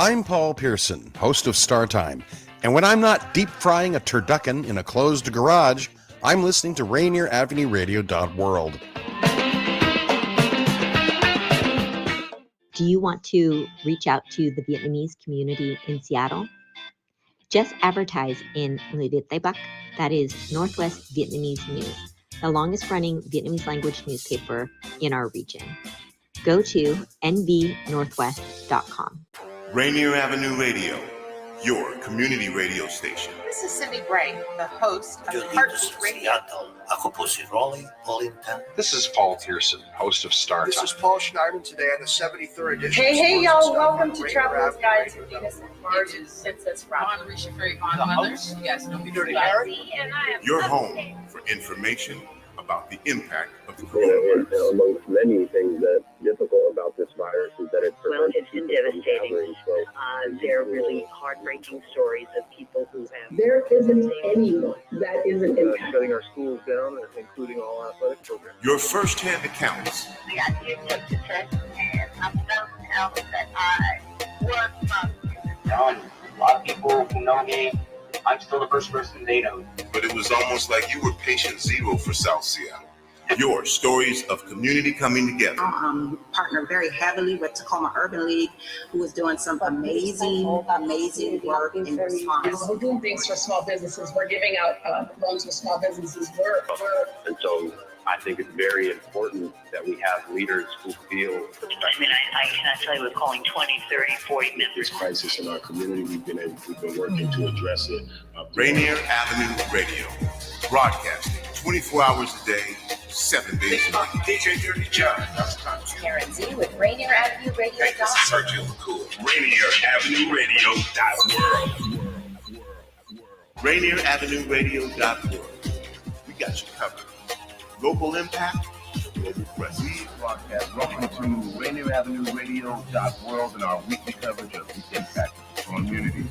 I'm Paul Pearson, host of Star Time, and when I'm not deep frying a turducken in a closed garage, I'm listening to Rainier Avenue Radio.world. Do you want to reach out to the Vietnamese community in Seattle? Just advertise in Le Viet Bắc, that is Northwest Vietnamese News, the longest running Vietnamese language newspaper in our region. Go to nvnorthwest.com. Rainier Avenue Radio, your community radio station. This is Cindy Bray, the host of Heartbeat Radio. This is Paul Pearson, host of Star Time. This is Paul Schneider today on the 73rd edition. Hey, y'all, welcome to Traveler's Guide to Venus and Mars. Princess Ron, Risha Ferry, Mothers. You guys know me. Dirty Harry. Your home for information about the impact of the coronavirus. Amongst many things that difficult about this virus is that it's been devastating. They're really heartbreaking stories of people who have. There isn't anyone that isn't impacted. Shutting our schools down, including all athletic programs. Your first-hand accounts. We got here to test, and I found out that I was positive. A lot of people who know me, I'm still the first person they know. But it was almost like you were patient zero for South Seattle. Your stories of community coming together. Partner very heavily with Tacoma Urban League, who is doing some amazing work in response. We're doing things for small businesses. We're giving out loans for small businesses. And so I think it's very important that we have leaders who feel. I cannot tell you, we're calling 20, 30, 40 members. This crisis in our community, we've been working to address it. Rainier Avenue Radio, broadcasting 24 hours a day, 7 days a week. DJ Dirty John. Karen Z with Rainier Avenue Radio. Hey, this is Sergio Cool. Rainier Avenue Radio.world. Rainier Avenue Radio.world. We got you covered. Local impact, global presence. We broadcast. Welcome to Rainier Avenue Radio.world and our weekly coverage of the impact of the community.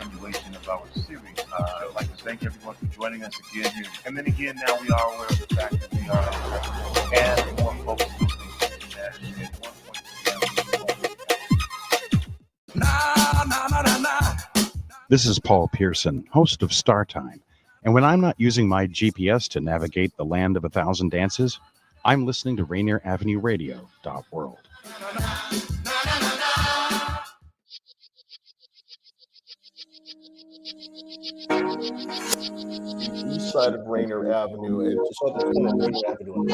Continuation of our series. I'd like to thank everyone for joining us again here. And then again, now we are aware of the fact that we are and more focused on things that This is Paul Pearson, host of Star Time. And when I'm not using my GPS to navigate the land of 1,000 dances, I'm listening to Rainier Avenue Radio.world. East side of Rainier Avenue, and just on the corner of Rainier Avenue.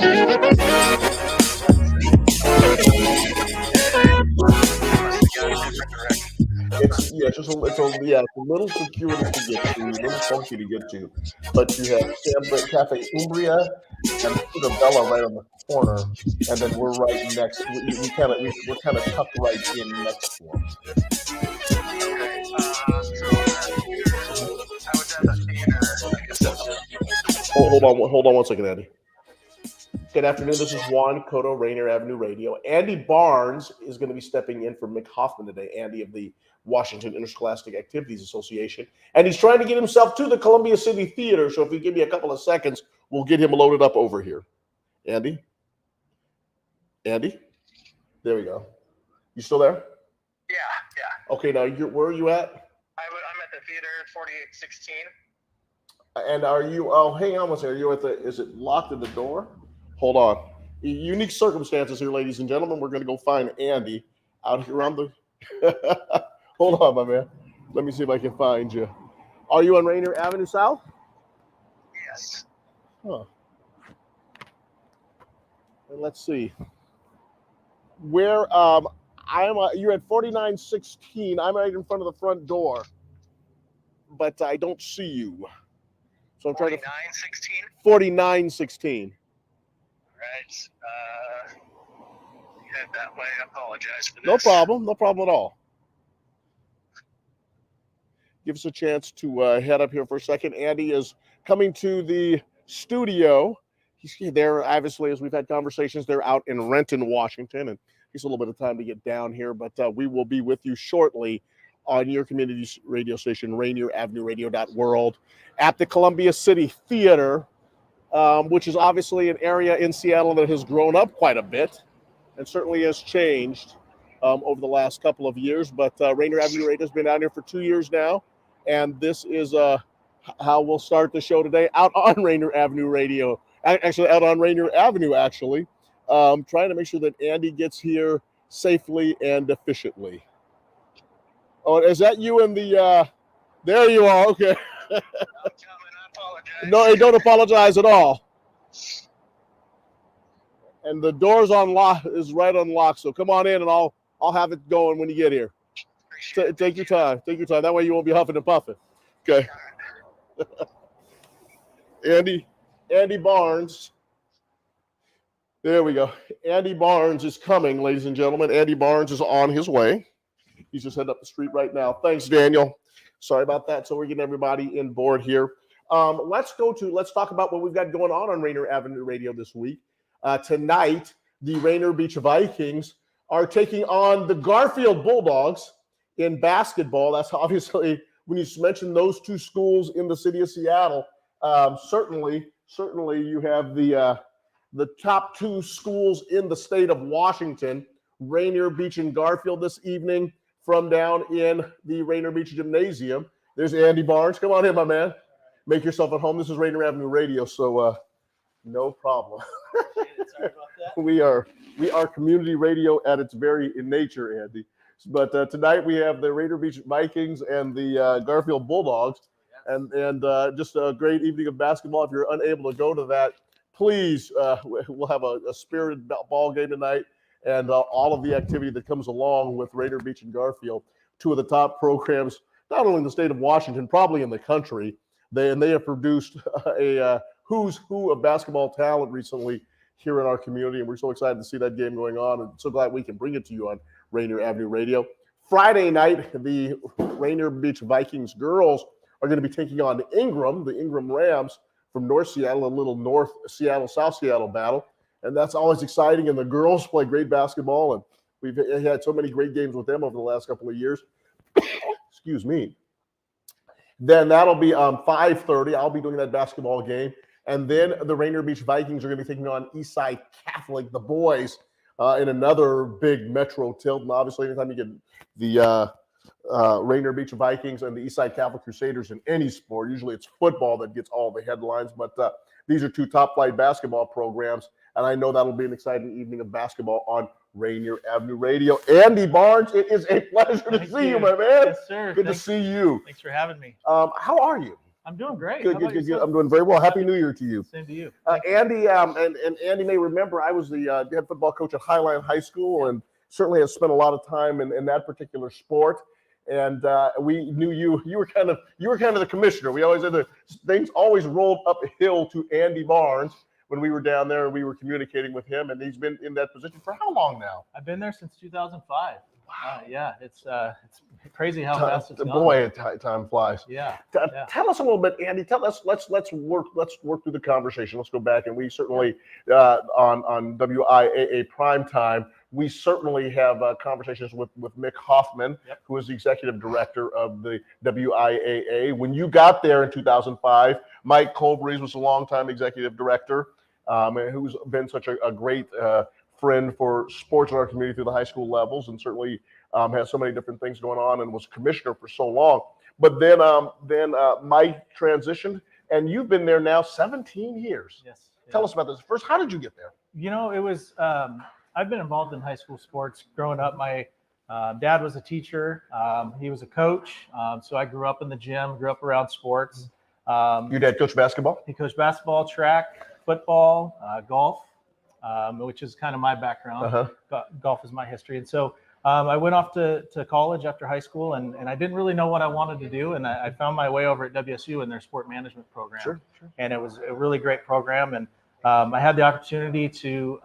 It's a little circuitous to get to, a little funky to get to, but you have Cafe Umbria and Bella right on the corner, and then we're right next. We're kind of tucked right in next to them. Hold on one second, Andy. Good afternoon. This is Juan Cotto, Rainier Avenue Radio. Andy Barnes is going to be stepping in for Mick Hoffman today, Andy of the Washington Interscholastic Activities Association. And he's trying to get himself to the Columbia City Theater, so if you give me a couple of seconds, we'll get him loaded up over here. Andy? There we go. You still there? Yeah. Okay, now where are you at? I'm at the theater, 4816. And are you, hang on one second, are you is it locked at the door? Hold on. Unique circumstances here, ladies and gentlemen. We're going to go find Andy out here on the, hold on, my man. Let me see if I can find you. Are you on Rainier Avenue South? Yes. Huh. And let's see. Where, you're at 4916. I'm right in front of the front door, but I don't see you. So I'm trying to 4916. Right. Head that way. I apologize for this. No problem at all. Give us a chance to head up here for a second. Andy is coming to the studio. He's there, obviously, as we've had conversations. They're out in Renton, Washington, and he's a little bit of time to get down here, but we will be with you shortly on your community radio station, Rainier Avenue Radio.world, at the Columbia City Theater, which is obviously an area in Seattle that has grown up quite a bit and certainly has changed over the last couple of years. But Rainier Avenue Radio has been out here for 2 years now, and this is how we'll start the show today out on Rainier Avenue Radio. Actually, out on Rainier Avenue, actually. Trying to make sure that Andy gets here safely and efficiently. Oh, is that you in the there you are, okay. No, don't apologize at all. And the door's is right unlocked, so come on in and I'll have it going when you get here. Take your time. Take your time. That way you won't be huffing and puffing. Okay. Andy Barnes. There we go. Andy Barnes is coming, ladies and gentlemen. Andy Barnes is on his way. He's just heading up the street right now. Thanks, Daniel. Sorry about that. So we're getting everybody in board here. Let's talk about what we've got going on Rainier Avenue Radio this week. Tonight, the Rainier Beach Vikings are taking on the Garfield Bulldogs in basketball. That's obviously, when you mention those two schools in the city of Seattle, certainly you have the top two schools in the state of Washington, Rainier Beach and Garfield this evening from down in the Rainier Beach Gymnasium. There's Andy Barnes. Come on in, my man. Make yourself at home. This is Rainier Avenue Radio, so no problem. Sorry about that. We are community radio at its very nature, Andy. But tonight we have the Rainier Beach Vikings and the Garfield Bulldogs, and just a great evening of basketball. If you're unable to go to that, please, we'll have a spirited ball game tonight, and all of the activity that comes along with Rainier Beach and Garfield, two of the top programs, not only in the state of Washington, probably in the country. They have produced a who's who of basketball talent recently here in our community, and we're so excited to see that game going on, and so glad we can bring it to you on Rainier Avenue Radio. Friday night, the Rainier Beach Vikings girls are going to be taking on the Ingram Rams from North Seattle, a little North Seattle, South Seattle battle, and that's always exciting, and the girls play great basketball, and we've had so many great games with them over the last couple of years. Excuse me. Then that'll be 5:30. I'll be doing that basketball game. And then the Rainier Beach Vikings are going to be taking on Eastside Catholic, the boys, in another big metro tilt. And obviously, anytime you get the Rainier Beach Vikings and the Eastside Catholic Crusaders in any sport, usually it's football that gets all the headlines. But these are two top-flight basketball programs. And I know that'll be an exciting evening of basketball on Rainier Avenue Radio. Andy Barnes, it is a pleasure to see you, my man. Yes, sir. Good to see you. Thanks for having me. How are you? I'm doing great. Good. I'm doing very well. Happy New Year to you. Same to you. Andy, and Andy may remember, I was the head football coach at Highline High School, and certainly have spent a lot of time in that particular sport. And we knew you. You were kind of the commissioner. We always had things always rolled uphill to Andy Barnes when we were down there and we were communicating with him, and he's been in that position for how long now? I've been there since 2005. Wow. Yeah, it's crazy how fast it's gone. Boy, time flies. Yeah. Tell us a little bit, Andy. Let's work through the conversation. Let's go back, and we certainly on WIAA Primetime, we certainly have conversations with Mick Hoffman, who is the executive director of the WIAA. When you got there in 2005, Mike Colbreeze was a longtime executive director, who's been such a great friend for sports in our community through the high school levels, and certainly has so many different things going on, and was commissioner for so long. But then Mike transitioned, and you've been there now 17 years. Yes. Tell us about this. First, how did you get there? You know, it was I've been involved in high school sports growing up. My dad was a teacher. He was a coach. So I grew up in the gym, grew up around sports. Your dad coached basketball? He coached basketball, track, football, golf, which is kind of my background. Golf is my history. And so I went off to college after high school, and I didn't really know what I wanted to do. And I found my way over at WSU in their sport management program. Sure. And it was a really great program. And I had the opportunity to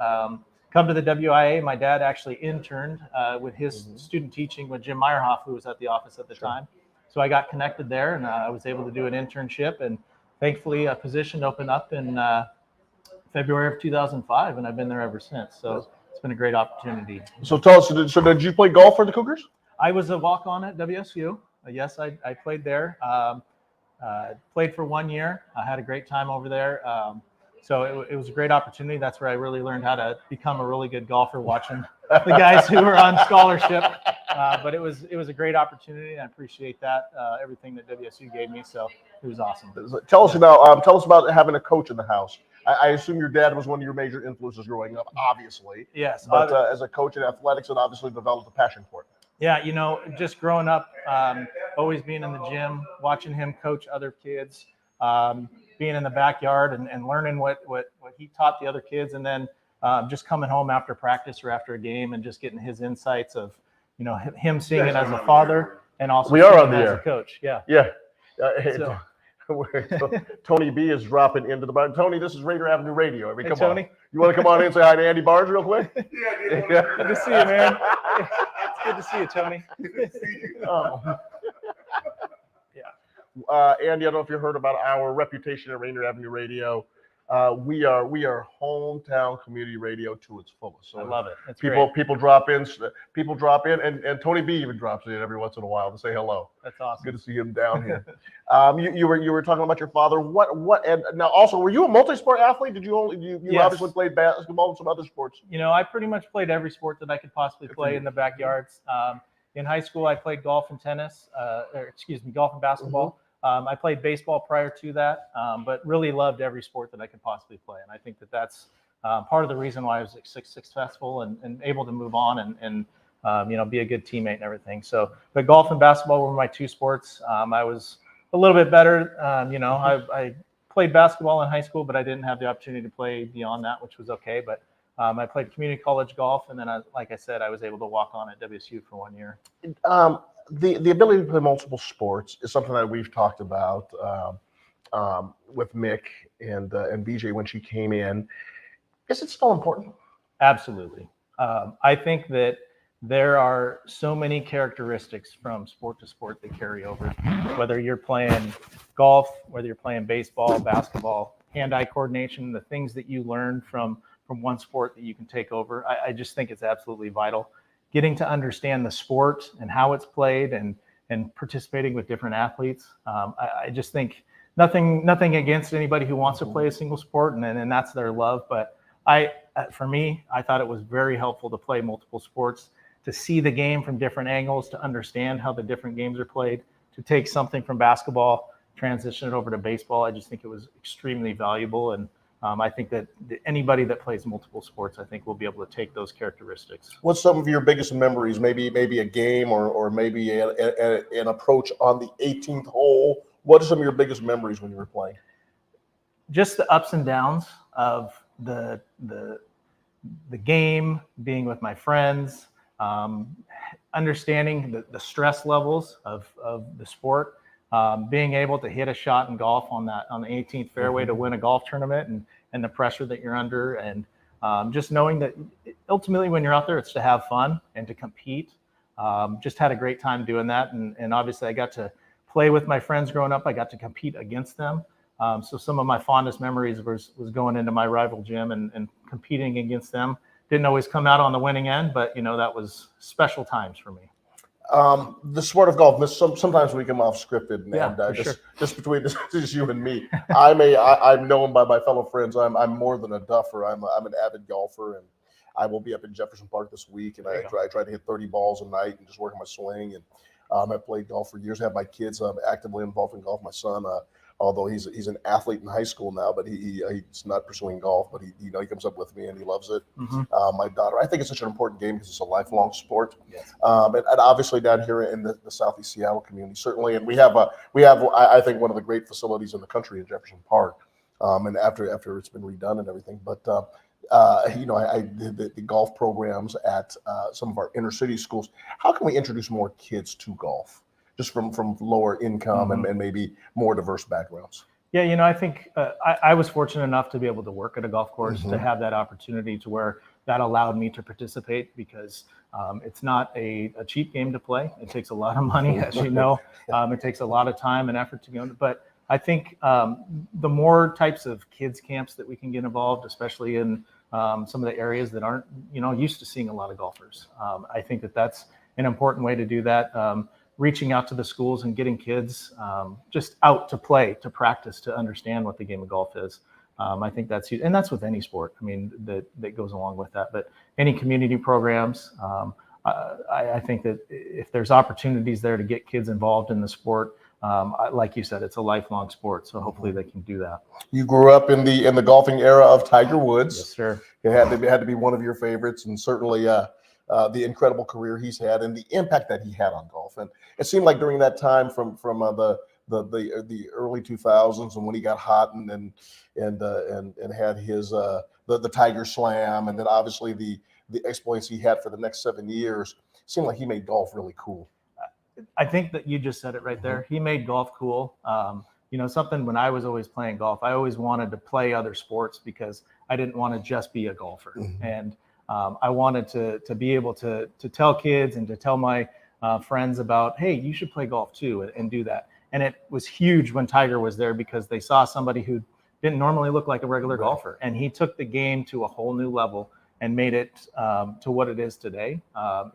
come to the WIA. My dad actually interned with his student teaching with Jim Meyerhoff, who was at the office at the time. So I got connected there, and I was able to do an internship. And thankfully, a position opened up in February of 2005, and I've been there ever since. So it's been a great opportunity. So tell us, so did you play golf for the Cougars? I was a walk-on at WSU. Yes, I played there. Played for 1 year. I had a great time over there. So it was a great opportunity. That's where I really learned how to become a really good golfer, watching the guys who were on scholarship. But it was a great opportunity, and I appreciate that, everything that WSU gave me. So it was awesome. Tell us about having a coach in the house. I assume your dad was one of your major influences growing up, obviously. Yes. But as a coach in athletics, it obviously developed a passion for it. Yeah, just growing up, always being in the gym, watching him coach other kids, being in the backyard and learning what he taught the other kids, and then just coming home after practice or after a game and just getting his insights of, him seeing it as a father and also we are on seeing the it as air. a coach. Yeah. Yeah. So, Tony B is dropping into the bar. Tony, this is Rainier Avenue Radio. I mean, Hey, come Tony. on. You want to come on in and say hi to Andy Barnes real quick? Good to see you, man. It's good to see you, Tony. Andy, I don't know if you heard about our reputation at Rainier Avenue Radio. We are hometown community radio to its fullest. So I love it. It's people great. drop in, and Tony B even drops in every once in a while to say hello. That's awesome. Good to see him down here. You were talking about your father. What and now also, were you a multi-sport athlete? Did you Yes. obviously played basketball and some other sports? I pretty much played every sport that I could possibly play in the backyards. In high school, I played golf and tennis, golf and basketball. I played baseball prior to that, but really loved every sport that I could possibly play. And I think that's part of the reason why I was successful and able to move on and be a good teammate and everything. So, but golf and basketball were my two sports. I was a little bit better. I played basketball in high school, but I didn't have the opportunity to play beyond that, which was okay. But I played community college golf, and then, like I said, I was able to walk on at WSU for 1 year. The ability to play multiple sports is something that we've talked about with Mick and BJ when she came in. Is it still important? Absolutely. I think that there are so many characteristics from sport to sport that carry over. Whether you're playing golf, whether you're playing baseball, basketball, hand-eye coordination, the things that you learn from one sport that you can take over. I just think it's absolutely vital. Getting to understand the sport and how it's played and participating with different athletes. I just think nothing against anybody who wants to play a single sport and that's their love. But for me, I thought it was very helpful to play multiple sports, to see the game from different angles, to understand how the different games are played, to take something from basketball, transition it over to baseball. I just think it was extremely valuable. And I think that anybody that plays multiple sports, I think will be able to take those characteristics. What's some of your biggest memories? Maybe a game or maybe an approach on the 18th hole. What are some of your biggest memories when you were playing? Just the ups and downs of the game, being with my friends, understanding the stress levels of the sport. Being able to hit a shot in golf on the 18th fairway to win a golf tournament and the pressure that you're under, and just knowing that ultimately when you're out there, it's to have fun and to compete. Just had a great time doing that. And obviously I got to play with my friends growing up. I got to compete against them. So some of my fondest memories was going into my rival gym and competing against them. Didn't always come out on the winning end, but that was special times for me. The sport of golf, sometimes we come off scripted, and just between just you and me, I'm known by my fellow friends. I'm more than a duffer. I'm an avid golfer, and I will be up in Jefferson Park this week, and I try to hit 30 balls a night and just work on my swing. And I've played golf for years. I have my kids actively involved in golf. My son, although he's an athlete in high school now, but he's not pursuing golf, but he comes up with me and he loves it. My daughter, I think it's such an important game because it's a lifelong sport. Yes. And obviously down here in the Southeast Seattle community, certainly, and we have I think one of the great facilities in the country in Jefferson Park. And after it's been redone and everything, but I did the golf programs at some of our inner city schools. How can we introduce more kids to golf? Just from lower income and maybe more diverse backgrounds. Yeah, I think I was fortunate enough to be able to work at a golf course, to have that opportunity to where that allowed me to participate, because it's not a cheap game to play. It takes a lot of money, as you know. It takes a lot of time and effort to go. But I think the more types of kids camps that we can get involved, especially in some of the areas that aren't used to seeing a lot of golfers, I think that's an important way to do that. Reaching out to the schools and getting kids just out to play, to practice, to understand what the game of golf is. I think that's huge. And that's with any sport. I mean, that goes along with that. But any community programs, I think that if there's opportunities there to get kids involved in the sport, like you said, it's a lifelong sport. So hopefully they can do that. You grew up in the golfing era of Tiger Woods. Yes, sir. It had to be one of your favorites, and certainly the incredible career he's had and the impact that he had on golf. And it seemed like during that time from the early 2000s, and when he got hot and had his the Tiger Slam, and then obviously the exploits he had for the next 7 years, it seemed like he made golf really cool. I think that you just said it right there. He made golf cool. Something when I was always playing golf, I always wanted to play other sports because I didn't want to just be a golfer. And I wanted to be able to tell kids and to tell my friends about, hey, you should play golf too, and do that. And it was huge when Tiger was there because they saw somebody who didn't normally look like a regular golfer. And he took the game to a whole new level and made it to what it is today.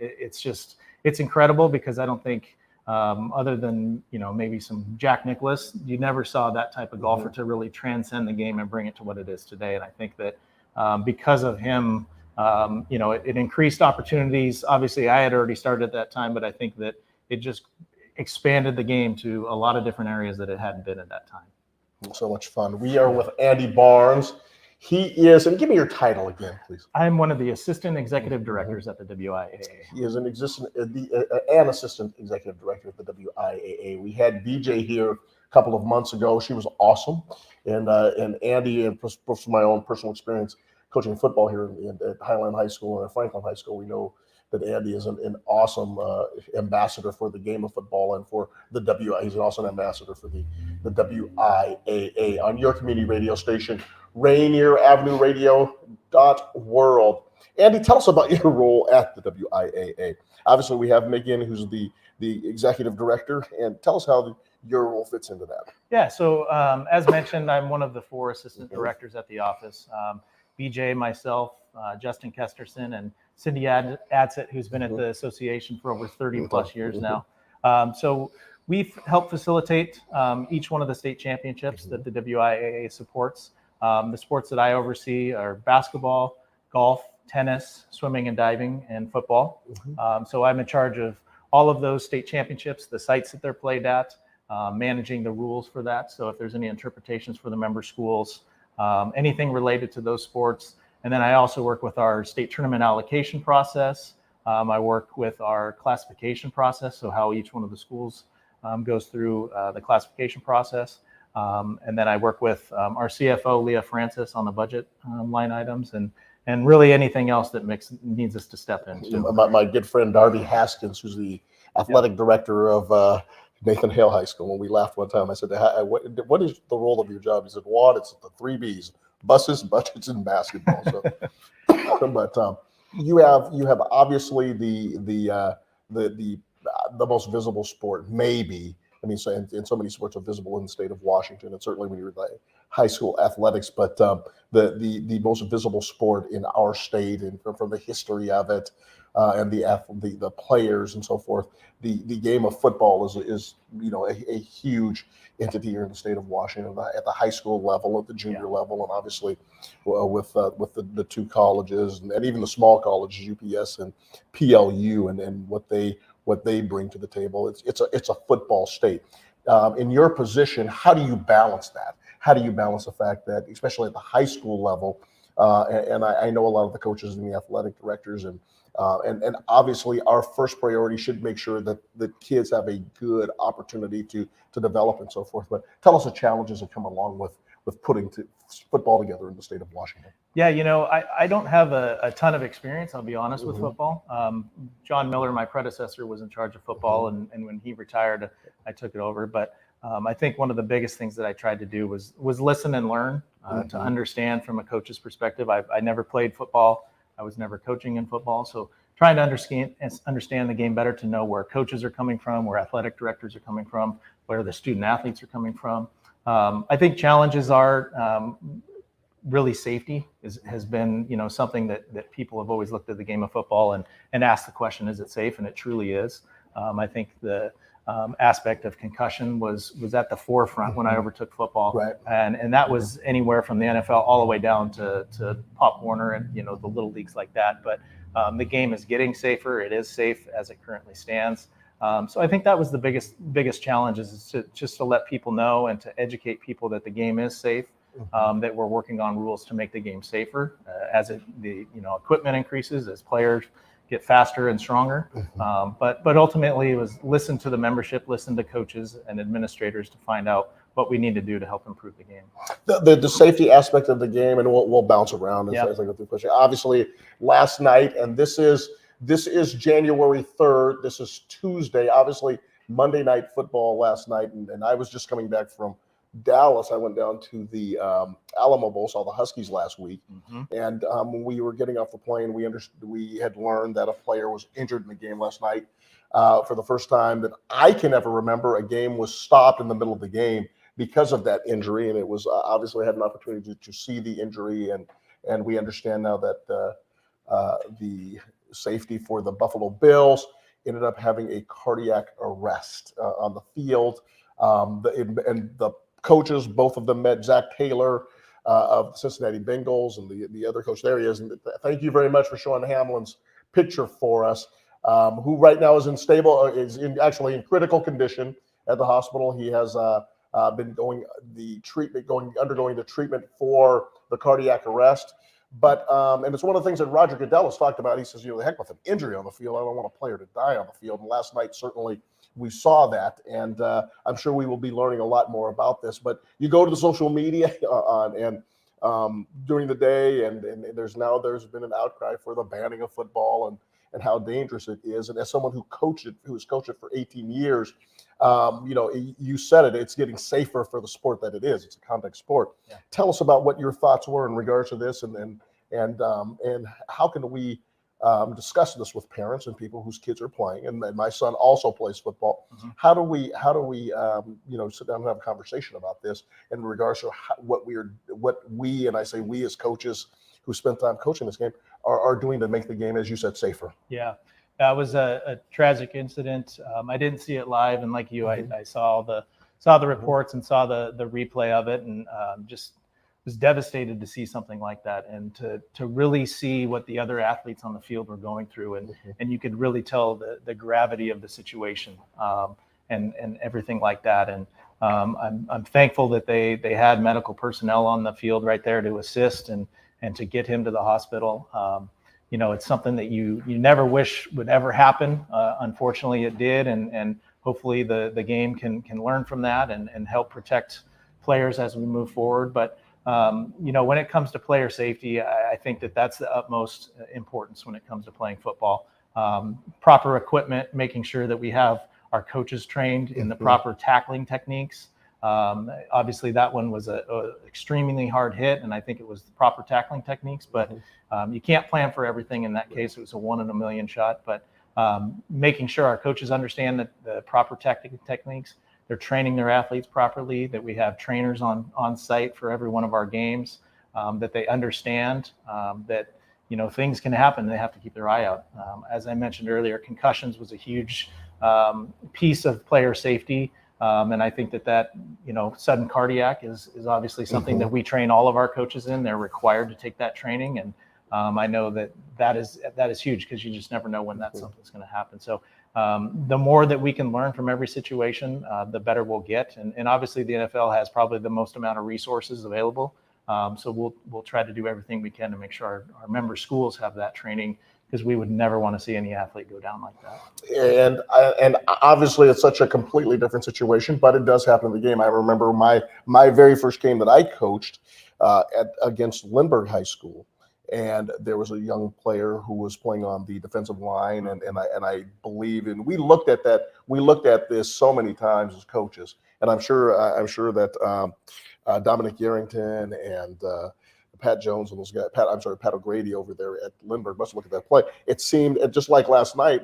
It's incredible because I don't think, other than maybe some Jack Nicklaus, you never saw that type of golfer to really transcend the game and bring it to what it is today. And I think that because of him, it increased opportunities. Obviously, I had already started at that time, but I think that it just expanded the game to a lot of different areas that it hadn't been at that time. So much fun. We are with Andy Barnes. He is, and give me your title again, please. I'm one of the assistant executive directors at the WIAA. He is an assistant executive director at the WIAA. We had BJ here a couple of months ago. She was awesome. And Andy, and from my own personal experience coaching football here at Highland High School and at Franklin High School, we know that Andy is an awesome ambassador for the game of football and for the WIAA. He's an awesome ambassador for the WIAA on your community radio station, Rainier Avenue Radio.world. Andy, tell us about your role at the WIAA. Obviously, we have Mick, who's the executive director, and tell us how your role fits into that. Yeah, so as mentioned, I'm one of the 4 assistant directors at the office. BJ, myself, Justin Kesterson, and Cindy Adsett, who's been at the association for over 30 plus years now. So we've helped facilitate each one of the state championships that the WIAA supports. The sports that I oversee are basketball, golf, tennis, swimming and diving, and football. So I'm in charge of all of those state championships, the sites that they're played at, managing the rules for that. So if there's any interpretations for the member schools, anything related to those sports. And then I also work with our state tournament allocation process. I work with our classification process, so how each one of the schools goes through the classification process. And then I work with our CFO, Leah Francis, on the budget line items and really anything else that needs us to step into. My good friend Darby Haskins, who's the athletic director of Nathan Hale High School, when we laughed one time, I said, what is the role of your job? He said, Juan, it's the 3 B's: buses, budgets, and basketball. So, but you have obviously the most visible sport, maybe. I mean, so many sports are visible in the state of Washington, and certainly when you're in high school athletics. But the most visible sport in our state, and from the history of it, and the players and so forth, the game of football is a huge entity here in the state of Washington at the high school level, at the junior level, and obviously with the 2 colleges and even the small colleges, UPS and PLU, and what they bring to the table. It's a football state. In your position, how do you balance that? How do you balance the fact that, especially at the high school level, and I know a lot of the coaches and the athletic directors, and obviously our first priority should make sure that the kids have a good opportunity to develop and so forth. But tell us the challenges that come along with putting football together in the state of Washington. Yeah, I don't have a ton of experience, I'll be honest, with football. John Miller, my predecessor, was in charge of football, and when he retired, I took it over. But I think one of the biggest things that I tried to do was listen and learn, to understand from a coach's perspective. I never played football. I was never coaching in football. So trying to understand the game better, to know where coaches are coming from, where athletic directors are coming from, where the student athletes are coming from. I think challenges are really safety has been, something that people have always looked at the game of football and asked the question, is it safe? And it truly is. I think the aspect of concussion was at the forefront when I overtook football. Right. And that was anywhere from the NFL all the way down to Pop Warner and, the little leagues like that. But the game is getting safer. It is safe as it currently stands. So I think that was the biggest challenge is to let people know and to educate people that the game is safe, that we're working on rules to make the game safer as the equipment increases, as players get faster and stronger. But ultimately it was listen to the membership, listen to coaches and administrators to find out what we need to do to help improve the game. The safety aspect of the game, and we'll bounce around as I go through the question. Obviously, last night, and this is January 3rd. This is Tuesday. Obviously, Monday Night Football last night, and I was just coming back from Dallas. I went down to the Alamo Bowl, saw the Huskies last week, and when we were getting off the plane, we had learned that a player was injured in the game last night. For the first time that I can ever remember, a game was stopped in the middle of the game because of that injury, and it was obviously I had an opportunity to see the injury, and we understand now that the safety for the Buffalo Bills ended up having a cardiac arrest on the field, and the coaches, both of them met Zach Taylor of the Cincinnati Bengals, and the other coach there he is. And thank you very much for showing Hamlin's picture for us, who right now is actually in critical condition at the hospital. He has been undergoing the treatment for the cardiac arrest. But and it's one of the things that Roger Goodell has talked about. He says, the heck with an injury on the field, I don't want a player to die on the field. And last night, certainly, we saw that. And I'm sure we will be learning a lot more about this. But you go to the social media during the day, and there's been an outcry for the banning of football and how dangerous it is. And as someone who has coached it for 18 years, you said it, it's getting safer for the sport that it is. It's a contact sport. Yeah. Tell us about what your thoughts were in regards to this, and how can we discuss this with parents and people whose kids are playing. And my son also plays football. How do we sit down and have a conversation about this in regards to what we, and I say we as coaches who spent time coaching this game, are doing to make the game, as you said, safer? Yeah. That was a tragic incident. I didn't see it live, and like you, I saw the reports and saw the replay of it, and just was devastated to see something like that, and to really see what the other athletes on the field were going through, and you could really tell the gravity of the situation, and everything like that. And I'm thankful that they had medical personnel on the field right there to assist and to get him to the hospital. It's something that you never wish would ever happen. Unfortunately, it did, and hopefully the game can learn from that and help protect players as we move forward. But when it comes to player safety, I think that's the utmost importance when it comes to playing football. Proper equipment, making sure that we have our coaches trained in the proper tackling techniques. Obviously, that one was a extremely hard hit, and I think it was the proper tackling techniques. But you can't plan for everything. In that case, it was a 1 in a million shot. But making sure our coaches understand the proper tactical techniques, they're training their athletes properly, that we have trainers on site for every one of our games, that they understand that things can happen. They have to keep their eye out. As I mentioned earlier, concussions was a huge piece of player safety. And I think that sudden cardiac is obviously something that we train all of our coaches in. They're required to take that training. And I know that is huge, because you just never know when something's going to happen. So the more that we can learn from every situation, the better we'll get. And obviously the NFL has probably the most amount of resources available. So we'll try to do everything we can to make sure our member schools have that training, because we would never want to see any athlete go down like that. And obviously it's such a completely different situation, but it does happen in the game. I remember my very first game that I coached against Lindbergh High School, and there was a young player who was playing on the defensive line, and I believe, and we looked at this so many times as coaches, and I'm sure that Dominic Yarrington and Pat Jones and those guys, Pat O'Grady over there at Lindbergh must have looked at that play. It seemed, just like last night,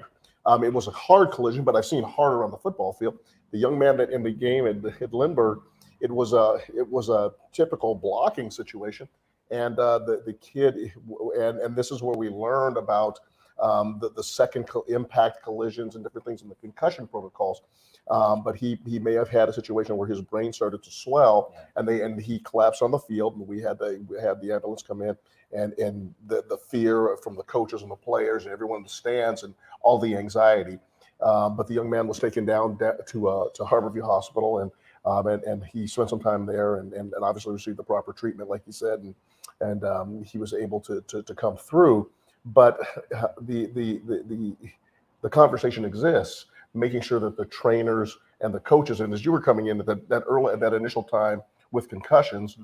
it was a hard collision, but I've seen harder on the football field. The young man that in the game at Lindbergh, it was a typical blocking situation, and the kid, and this is where we learned about the second impact collisions and different things in the concussion protocols. But he may have had a situation where his brain started to swell, and he collapsed on the field, and we had the ambulance come in, and the fear from the coaches and the players and everyone in the stands and all the anxiety. But the young man was taken down to Harborview Hospital, and he spent some time there, and obviously received the proper treatment, like you said, and he was able to come through. But the conversation exists, making sure that the trainers and the coaches, and as you were coming in at that initial time with concussions,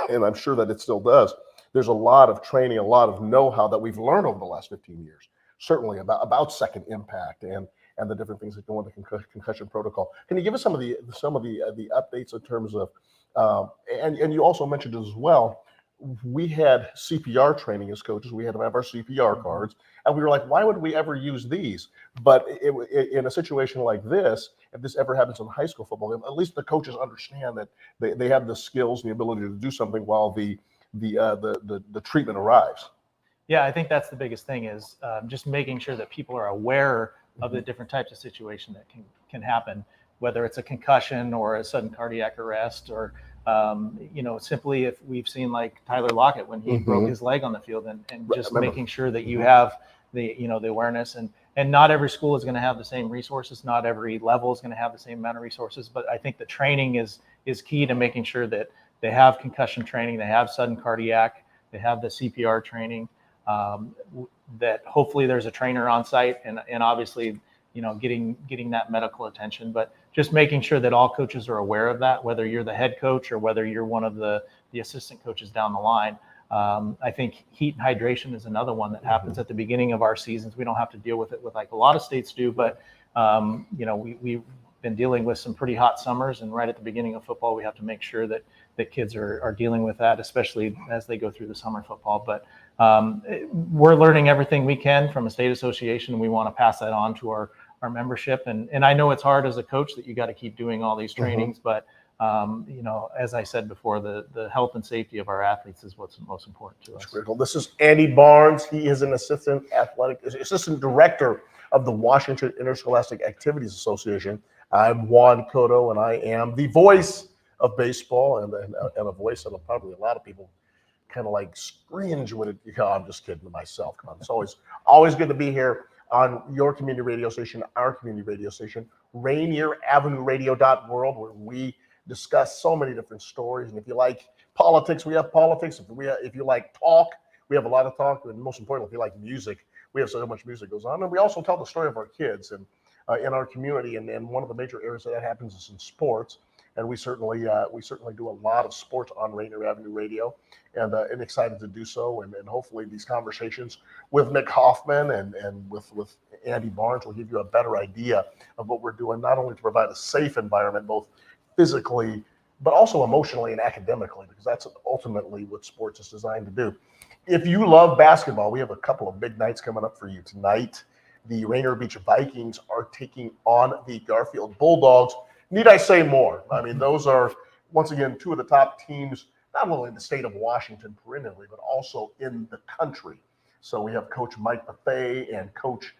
and I'm sure that it still does, there's a lot of training, a lot of know-how that we've learned over the last 15 years, certainly about second impact and the different things that go into concussion protocol. Can you give us some of the updates in terms of, and you also mentioned as well, we had CPR training as coaches. We had to have our CPR cards, and we were like, why would we ever use these? But in a situation like this, if this ever happens in high school football, at least the coaches understand that they have the skills and the ability to do something while the treatment arrives. Yeah, I think that's the biggest thing is just making sure that people are aware of the different types of situation that can happen, whether it's a concussion or a sudden cardiac arrest, or simply if we've seen like Tyler Lockett when he broke his leg on the field, and just making sure that you have the awareness, and not every school is going to have the same resources, not every level is going to have the same amount of resources, but I think the training is key to making sure that they have concussion training, they have sudden cardiac, they have the CPR training, that hopefully there's a trainer on site, and obviously getting that medical attention, but just making sure that all coaches are aware of that, whether you're the head coach or whether you're one of the assistant coaches down the line. I think heat and hydration is another one that happens at the beginning of our seasons. We don't have to deal with it with like a lot of states do, but we've been dealing with some pretty hot summers, and right at the beginning of football, we have to make sure that kids are dealing with that, especially as they go through the summer football. But we're learning everything we can from a state association, and we want to pass that on to our membership. And I know it's hard as a coach that you got to keep doing all these trainings, but as I said before, the health and safety of our athletes is what's most important to us. That's critical. This is Andy Barnes. He is an assistant director of the Washington Interscholastic Activities Association. I'm Juan Cotto, and I am the voice of baseball, and a voice that probably a lot of people kind of like cringe when it. I'm just kidding myself. Come on, it's always good to be here on your community radio station, our community radio station, Rainier Avenue Radio.world, where we discuss so many different stories. And if you like politics, we have politics. If you like talk, we have a lot of talk. And most importantly, if you like music, we have so much music goes on. And we also tell the story of our kids and in our community. And one of the major areas that happens is in sports. And we certainly do a lot of sports on Rainier Avenue Radio, and excited to do so. And hopefully these conversations with Mick Hoffman and with Andy Barnes will give you a better idea of what we're doing, not only to provide a safe environment, both physically, but also emotionally and academically, because that's ultimately what sports is designed to do. If you love basketball, we have a couple of big nights coming up for you tonight. The Rainier Beach Vikings are taking on the Garfield Bulldogs. Need I say more? I mean, those are, once again, two of the top teams, not only in the state of Washington perennially, but also in the country. So we have Coach Mike Buffet and Coach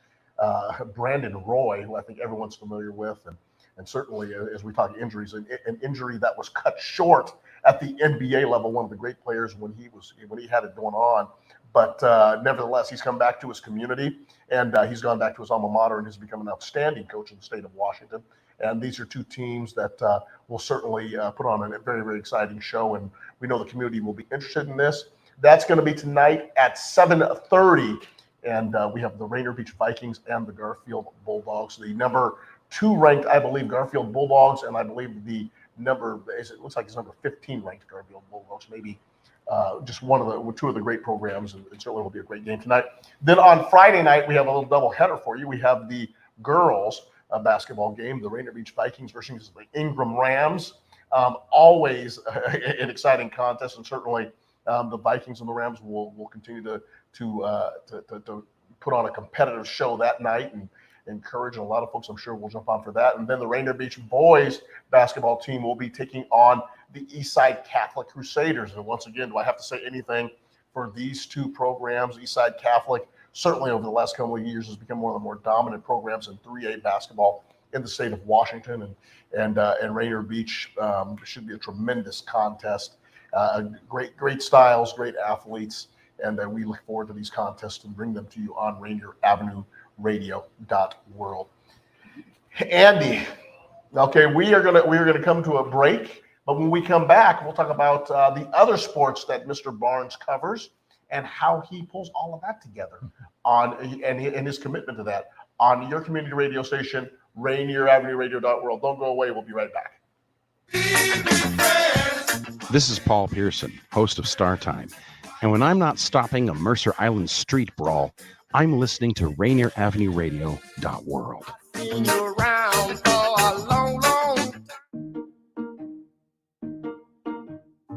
Brandon Roy, who I think everyone's familiar with. And certainly, as we talk injuries, an injury that was cut short at the NBA level, one of the great players when he had it going on. But nevertheless, he's come back to his community, and he's gone back to his alma mater and has become an outstanding coach in the state of Washington. And these are two teams that will certainly put on a very, very exciting show. And we know the community will be interested in this. That's going to be tonight at 7:30. And we have the Rainier Beach Vikings and the Garfield Bulldogs. The number 2 ranked, I believe, Garfield Bulldogs. And I believe it looks like it's number 15 ranked Garfield Bulldogs. Maybe just two of the great programs. And it certainly will be a great game tonight. Then on Friday night, we have a little double header for you. We have the girls basketball game, the Rainier Beach Vikings versus the Ingram Rams. Always an exciting contest, and certainly the Vikings and the Rams will continue to put on a competitive show that night and encourage. And a lot of folks, I'm sure, will jump on for that. And then the Rainier Beach boys basketball team will be taking on the Eastside Catholic Crusaders. And once again, do I have to say anything for these two programs? Eastside Catholic, certainly over the last couple of years has become one of the more dominant programs in 3A basketball in the state of Washington, and Rainier Beach should be a tremendous contest. Great styles, great athletes, and we look forward to these contests and bring them to you on Rainier Avenue Radio.world. Andy, okay, we are gonna come to a break, but when we come back, we'll talk about the other sports that Mr. Barnes covers and how he pulls all of that together and his commitment to that on your community radio station, Rainier Avenue Radio.world. Don't go away. We'll be right back. This is Paul Pearson, host of Star Time. And when I'm not stopping a Mercer Island street brawl, I'm listening to Rainier Avenue Radio.world.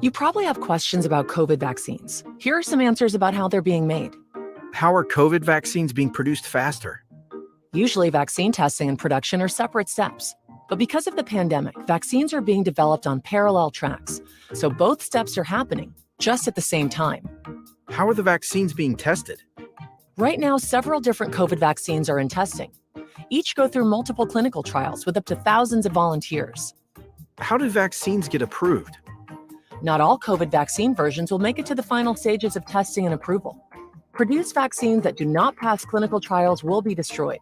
You probably have questions about COVID vaccines. Here are some answers about how they're being made. How are COVID vaccines being produced faster? Usually, vaccine testing and production are separate steps. But because of the pandemic, vaccines are being developed on parallel tracks. So both steps are happening just at the same time. How are the vaccines being tested? Right now, several different COVID vaccines are in testing. Each go through multiple clinical trials with up to thousands of volunteers. How do vaccines get approved? Not all COVID vaccine versions will make it to the final stages of testing and approval. Produced vaccines that do not pass clinical trials will be destroyed.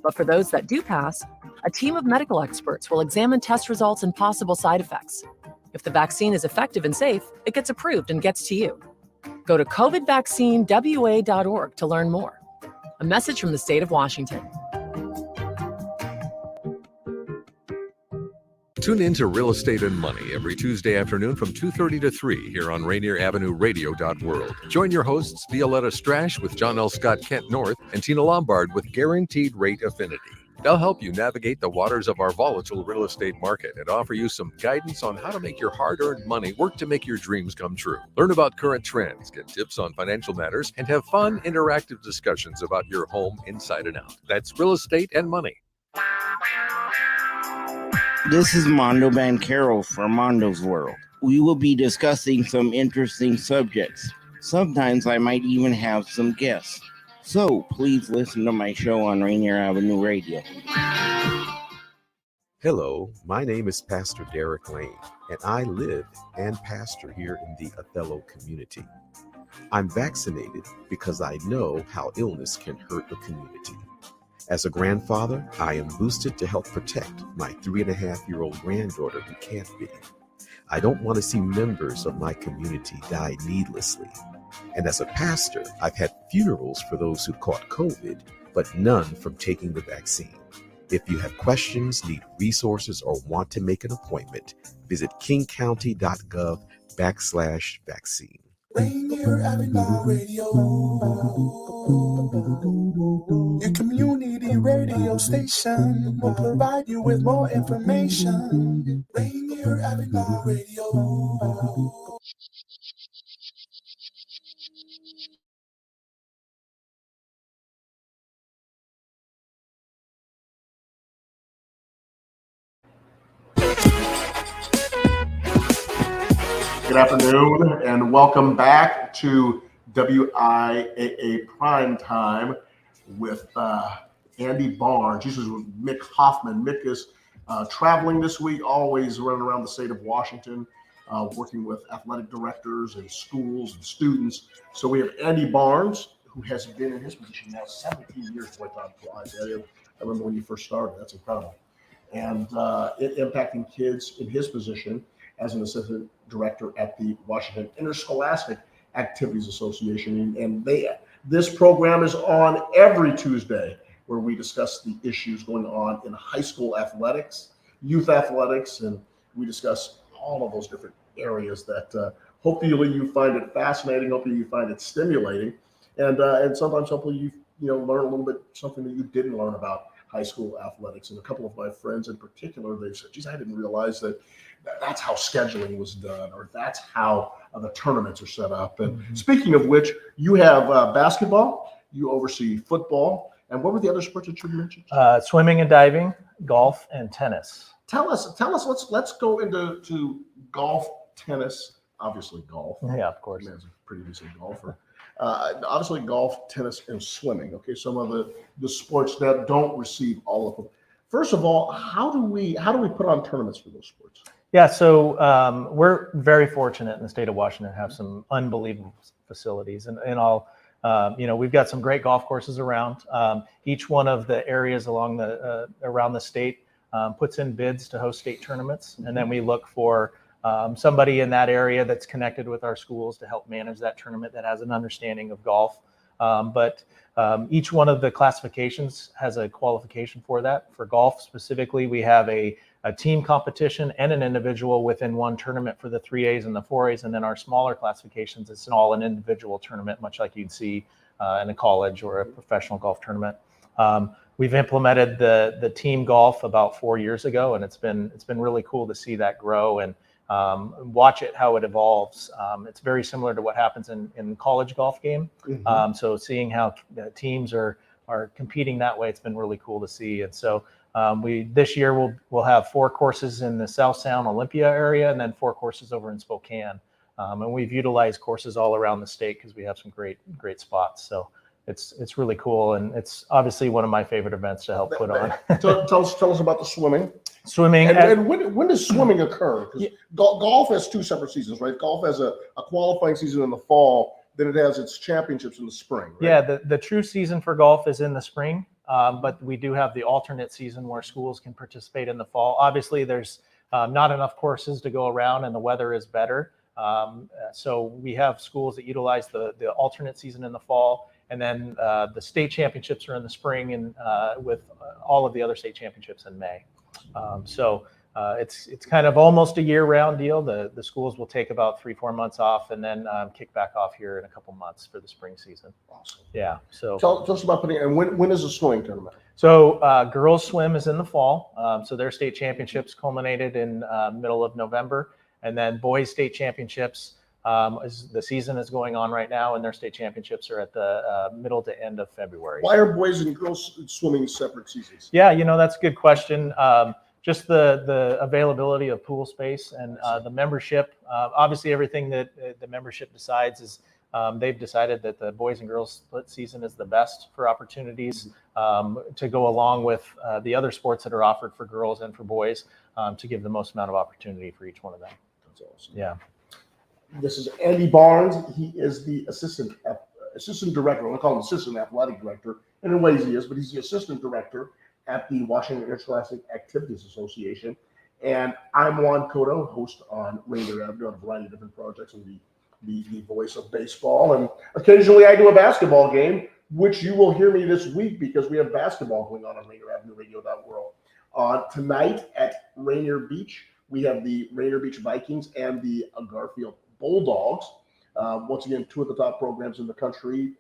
But for those that do pass, a team of medical experts will examine test results and possible side effects. If the vaccine is effective and safe, it gets approved and gets to you. Go to covidvaccinewa.org to learn more. A message from the state of Washington. Tune in to Real Estate and Money every Tuesday afternoon from 2:30 to 3 here on Rainier Avenue Radio.world. Join your hosts Violetta Strash with John L. Scott Kent North and Tina Lombard with Guaranteed Rate Affinity. They'll help you navigate the waters of our volatile real estate market and offer you some guidance on how to make your hard-earned money work to make your dreams come true. Learn about current trends, get tips on financial matters, and have fun, interactive discussions about your home inside and out. That's Real Estate and Money. This is Mondo Bancaro from Mondo's World. We will be discussing some interesting subjects. Sometimes I might even have some guests. So please listen to my show on Rainier Avenue Radio. Hello, my name is Pastor Derek Lane, and I live and pastor here in the Othello community. I'm vaccinated because I know how illness can hurt the community. As a grandfather, I am boosted to help protect my 3.5-year-old granddaughter who can't be. I don't want to see members of my community die needlessly. And as a pastor, I've had funerals for those who caught COVID, but none from taking the vaccine. If you have questions, need resources, or want to make an appointment, visit kingcounty.gov/vaccine. Rainier Avenue Radio, your community radio station will provide you with more information. Rainier Avenue Radio. Good afternoon, and welcome back to WIAA Primetime with Andy Barnes. This is with Mick Hoffman. Mick is traveling this week, always running around the state of Washington, working with athletic directors and schools and students. So we have Andy Barnes, who has been in his position now 17 years. Boy, time flies. I remember when you first started. That's incredible. And impacting kids in his position as an assistant director at the Washington Interscholastic Activities Association. And this program is on every Tuesday, where we discuss the issues going on in high school athletics, youth athletics, and we discuss all of those different areas that hopefully you find it fascinating, hopefully you find it stimulating, and sometimes hopefully you learn a little bit something that you didn't learn about high school athletics. And a couple of my friends in particular, they've said, geez, I didn't realize that's how scheduling was done, or that's how the tournaments are set up. And speaking of which, you have basketball, you oversee football, and what were the other sports that you mentioned? Swimming and diving, golf, and tennis. Tell us. Let's go into golf, tennis, obviously golf. Yeah, of course. Man's a pretty decent golfer. Obviously, golf, tennis, and swimming. Okay, some of the sports that don't receive all of them. First of all, how do we put on tournaments for those sports? Yeah, so we're very fortunate in the state of Washington to have some unbelievable facilities, and I'll, we've got some great golf courses around. Each one of the areas along around the state puts in bids to host state tournaments, and then we look for somebody in that area that's connected with our schools to help manage that tournament that has an understanding of golf. But each one of the classifications has a qualification for that. For golf specifically, we have a team competition and an individual within one tournament for the 3As and the 4As. And then our smaller classifications, it's all an individual tournament, much like you'd see in a college or a professional golf tournament. We've implemented the team golf about 4 years ago, and it's been really cool to see that grow and watch it, how it evolves. It's very similar to what happens in college golf game. Mm-hmm. So seeing how teams are competing that way, it's been really cool to see. And so this year we'll have 4 courses in the South Sound Olympia area, and then 4 courses over in Spokane. And we've utilized courses all around the state because we have some great spots. So it's really cool, and it's obviously one of my favorite events to help put on. Tell us about the swimming. Swimming. And when does swimming occur? Because golf has 2 separate seasons, right? Golf has a qualifying season in the fall, then it has its championships in the spring, right? Yeah, the true season for golf is in the spring, but we do have the alternate season where schools can participate in the fall. Obviously, there's not enough courses to go around, and the weather is better. So we have schools that utilize the alternate season in the fall, and then the state championships are in the spring, and with all of the other state championships in May. So it's kind of almost a year-round deal. The schools will take about 3-4 months off, and then kick back off here in a couple months for the spring season. Awesome. Yeah. So tell us about putting. And when is the swimming tournament? So girls swim is in the fall. So their state championships culminated in middle of November, and then boys state championships. The season is going on right now, and their state championships are at the middle to end of February. Why are boys and girls swimming separate seasons? Yeah, that's a good question. Just the availability of pool space and the membership. Obviously, everything that the membership decides is they've decided that the boys and girls split season is the best for opportunities to go along with the other sports that are offered for girls and for boys to give the most amount of opportunity for each one of them. That's awesome. Yeah. This is Andy Barnes. He is the assistant director. We'll call him assistant athletic director. And in ways he is, but he's the assistant director at the Washington Interscholastic Activities Association. And I'm Juan Cotto, host on Rainier Avenue on a variety of different projects and the voice of baseball. And occasionally I do a basketball game, which you will hear me this week because we have basketball going on Rainier Avenue Radio.world. Tonight at Rainier Beach, we have the Rainier Beach Vikings and the Garfield Bulldogs. Once again, 2 of the top programs in the country.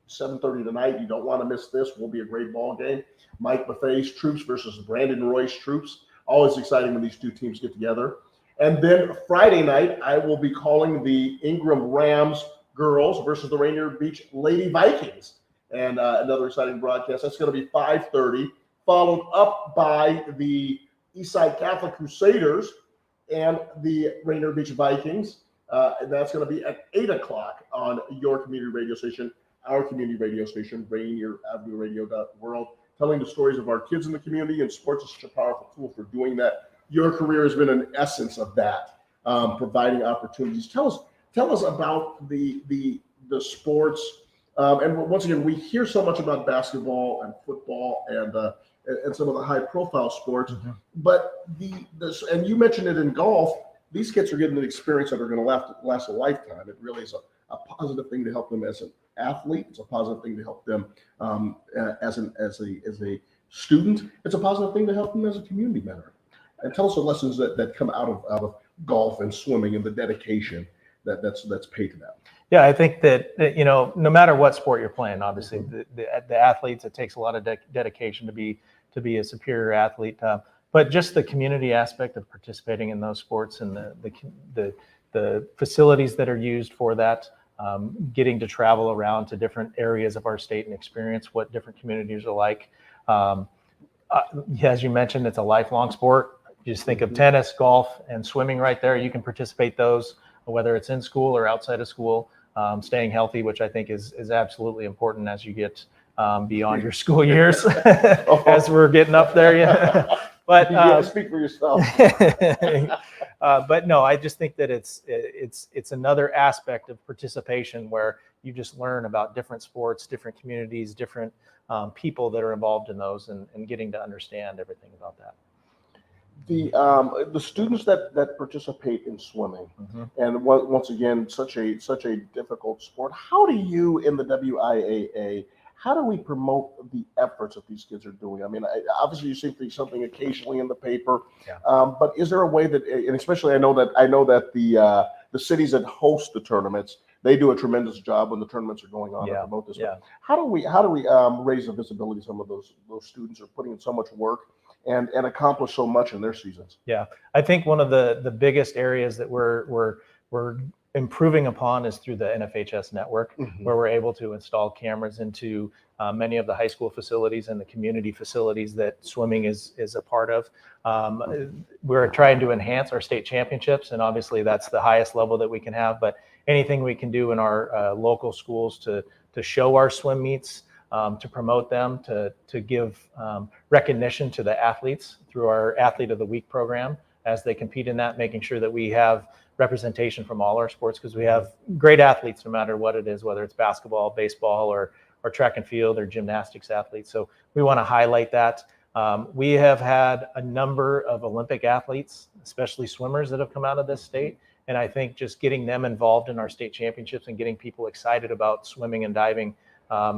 7:30 tonight. You don't want to miss this. Will be a great ball game. Mike Buffet's Troops versus Brandon Roy's Troops. Always exciting when these 2 teams get together. And then Friday night, I will be calling the Ingram Rams girls versus the Rainier Beach Lady Vikings. And another exciting broadcast. That's going to be 5:30, followed up by the Eastside Catholic Crusaders and the Rainier Beach Vikings. And that's going to be at 8 o'clock on your community radio station, our community radio station, Rainier Avenue Radio.world, telling the stories of our kids in the community, and sports is such a powerful tool for doing that. Your career has been an essence of that, providing opportunities. Tell us about the sports. And once again, we hear so much about basketball and football and some of the high-profile sports, but and you mentioned it in golf. These kids are getting an experience that are going to last a lifetime. It really is a positive thing to help them as an athlete. It's a positive thing to help them as a student. It's a positive thing to help them as a community member. And tell us the lessons that come out of golf and swimming and the dedication that's paid to that. Yeah, I think that no matter what sport you're playing, obviously the athletes, it takes a lot of dedication to be a superior athlete. But just the community aspect of participating in those sports and the facilities that are used for that, getting to travel around to different areas of our state and experience what different communities are like. As you mentioned, it's a lifelong sport. You just think of tennis, golf, and swimming right there. You can participate those, whether it's in school or outside of school. staying healthy, which I think is absolutely important as you get beyond your school years, as we're getting up there. Yeah. But speak for yourself. But no, I just think that it's another aspect of participation where you just learn about different sports, different communities, different people that are involved in those, and getting to understand everything about that. The students that participate in swimming, and once again, such a difficult sport. How do you in the WIAA? How do we promote the efforts that these kids are doing? I mean, obviously you see something occasionally in the paper, but is there a way that, and especially I know that the cities that host the tournaments, they do a tremendous job when the tournaments are going on to promote this. Yeah. How do we raise the visibility of some of those students who are putting in so much work and accomplish so much in their seasons? Yeah, I think one of the biggest areas that we're improving upon is through the NFHS network, where we're able to install cameras into many of the high school facilities and the community facilities that swimming is a part of. We're trying to enhance our state championships, and obviously that's the highest level that we can have, but anything we can do in our local schools to show our swim meets, to promote them, to give recognition to the athletes through our Athlete of the Week program as they compete in that, making sure that we have representation from all our sports, because we have great athletes no matter what it is, whether it's basketball, baseball, or track and field or gymnastics athletes. So we want to highlight that. We have had a number of Olympic athletes, especially swimmers, that have come out of this state. And I think just getting them involved in our state championships and getting people excited about swimming and diving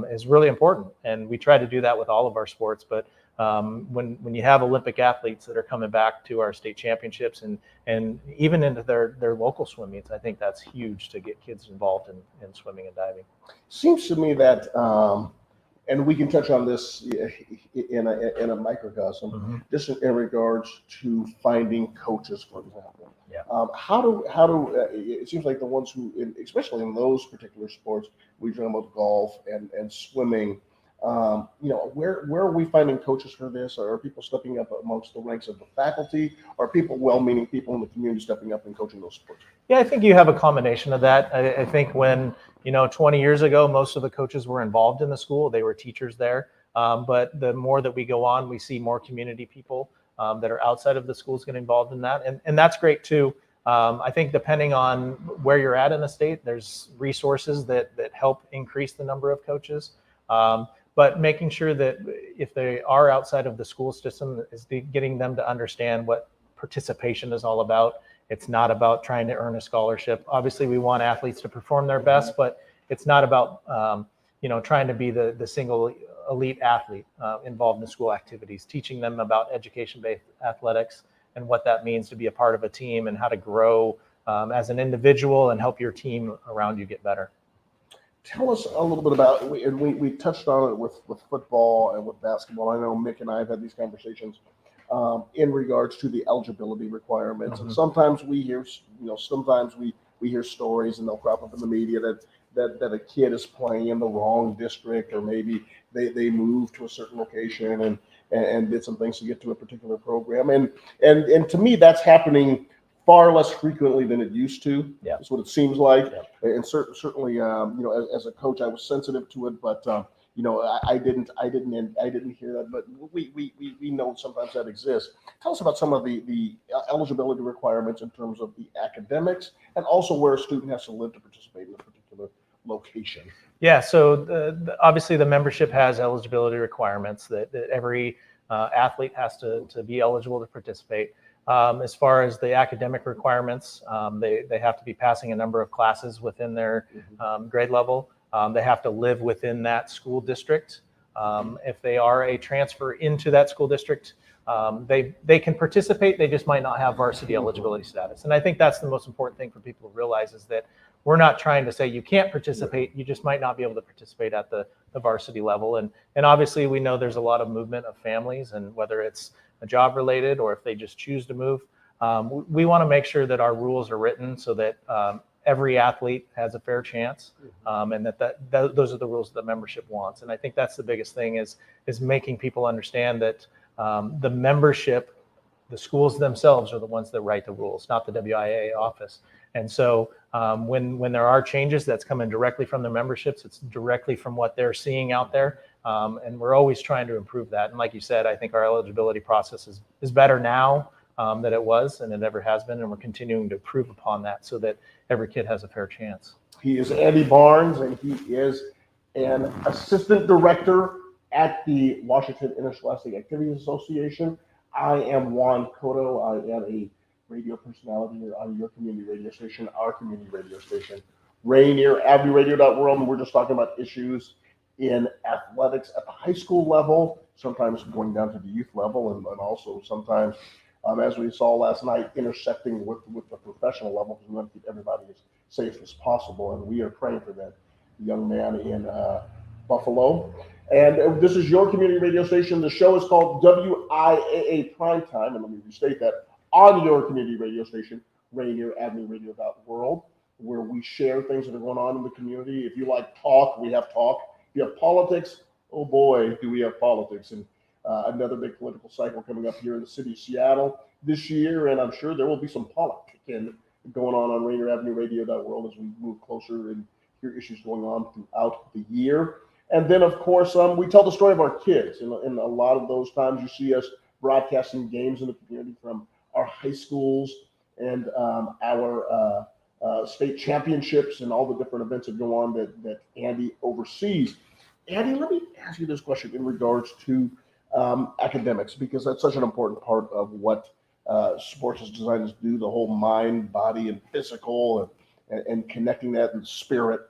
is really important. And we try to do that with all of our sports, but when you have Olympic athletes that are coming back to our state championships and even into their local swim meets, I think that's huge to get kids involved in swimming and diving. Seems to me that, and we can touch on this in a microcosm, just in regards to finding coaches, for example. Yeah. How do it seems like the ones who, especially in those particular sports, we talk about golf and swimming. Where are we finding coaches for this? Are people stepping up amongst the ranks of the faculty? Are people, well-meaning people in the community, stepping up and coaching those sports? Yeah, I think you have a combination of that. I think when 20 years ago, most of the coaches were involved in the school. They were teachers there. But the more that we go on, we see more community people that are outside of the schools get involved in that. And that's great too. I think depending on where you're at in the state, there's resources that help increase the number of coaches. But making sure that if they are outside of the school system, is getting them to understand what participation is all about. It's not about trying to earn a scholarship. Obviously, we want athletes to perform their best, but it's not about trying to be the single elite athlete involved in school activities. Teaching them about education-based athletics and what that means to be a part of a team and how to grow as an individual and help your team around you get better. Tell us a little bit about, and we touched on it with football and with basketball. I know Mick and I have had these conversations in regards to the eligibility requirements. And sometimes we hear, we hear stories, and they'll crop up in the media that a kid is playing in the wrong district, or maybe they moved to a certain location and did some things to get to a particular program. And to me, that's happening far less frequently than it used to. Yeah. That's what it seems like. Yeah. And certainly, as a coach, I was sensitive to it, but I didn't hear that. But we know sometimes that exists. Tell us about some of the eligibility requirements in terms of the academics, and also where a student has to live to participate in a particular location. Yeah. So obviously the membership has eligibility requirements that every athlete has to be eligible to participate. As far as the academic requirements, they have to be passing a number of classes within their grade level. They have to live within that school district. If they are a transfer into that school district, they can participate. They just might not have varsity eligibility status. And I think that's the most important thing for people to realize, is that we're not trying to say you can't participate. You just might not be able to participate at the varsity level. And obviously we know there's a lot of movement of families, and whether it's a job related or if they just choose to move, we want to make sure that our rules are written so that every athlete has a fair chance, and that those are the rules that the membership wants. And I think that's the biggest thing, is making people understand that the membership the schools themselves are the ones that write the rules, not the WIAA office. And so when there are changes, that's coming directly from the memberships, it's directly from what they're seeing out there. And we're always trying to improve that. And like you said, I think our eligibility process is better now than it was and it ever has been. And we're continuing to improve upon that so that every kid has a fair chance. He is Andy Barnes, and he is an assistant director at the Washington Interscholastic Activities Association. I am Juan Cotto. I am a radio personality here on your community radio station, our community radio station, Rainier Avenue Radio.world, and we're just talking about issues in athletics at the high school level, sometimes going down to the youth level, and also sometimes, as we saw last night, intersecting with the professional level, because we want to keep everybody as safe as possible, and we are praying for that young man in Buffalo. And this is your community radio station. The show is called WIAA Primetime, and let me restate that, on your community radio station, Rainier Avenue Radio.world, where we share things that are going on in the community. If you like talk, we have talk. If you have politics, oh boy, do we have politics. And another big political cycle coming up here in the city of Seattle this year, and I'm sure there will be some politicking going on Rainier Avenue Radio.world as we move closer and hear issues going on throughout the year. And then, of course, we tell the story of our kids. And a lot of those times you see us broadcasting games in the community from our high schools and our state championships and all the different events that go on that Andy oversees. Andy, let me ask you this question in regards to academics, because that's such an important part of what sports is designed to do, the whole mind, body, and physical, and connecting that in the spirit